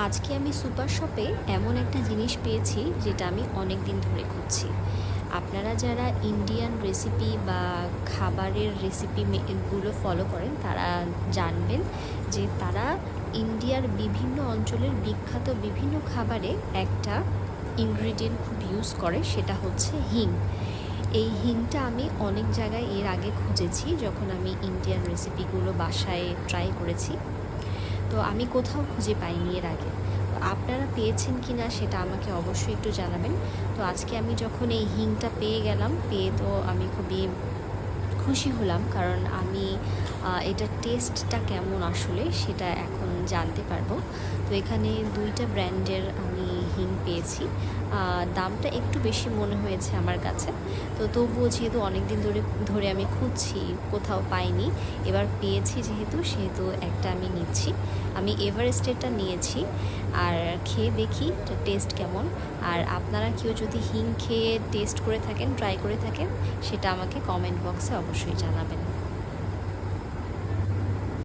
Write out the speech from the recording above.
আজকে আমি সুপার শপে এমন একটা জিনিস পেয়েছি যেটা আমি অনেক দিন ধরে খুঁজছি। আপনারা যারা ইন্ডিয়ান রেসিপি বা খাবারের রেসিপি গুলো ফলো করেন তারা জানবেন যে তারা ইন্ডিয়ার বিভিন্ন অঞ্চলের বিখ্যাত বিভিন্ন খাবারে একটা ইনগ্রিডিয়েন্ট খুব ইউজ করে, সেটা হচ্ছে হিং। এই হিংটা আমি অনেক জায়গায় এর আগে খুঁজেছি যখন আমি ইন্ডিয়ান রেসিপিগুলো বাসায় ট্রাই করেছি। তো আমি কোথাও খুঁজে পাইনি এর আগে। তো আপনারা পেয়েছেন কি না সেটা আমাকে অবশ্যই একটু জানাবেন। তো আজকে আমি যখন এই হিংটা পেয়ে গেলাম, পেয়ে তো আমি খুবই খুশি হলাম, কারণ আমি এটার টেস্টটা কেমন আসলে সেটা এখন জানতে পারবো। তো এখানে 2টা ব্র্যান্ডের আমি হিং পেয়েছি। দামটা একটু বেশি মনে হয়েছে আমার কাছে। তো তবুও যেহেতু অনেক দিন ধরে ধরে আমি খুঁজছি, কোথাও পাইনি, এবার পেয়েছি সেহেতু একটা আমি নিচ্ছি। আমি এভারেস্টেরটা নিয়েছি, আর খেয়ে দেখি এটা টেস্ট কেমন। আর আপনারা কেউ যদি হিং খেয়ে টেস্ট করে থাকেন, ট্রাই করে থাকেন, সেটা আমাকে কমেন্ট বক্সে অবশ্যই জানাবেন।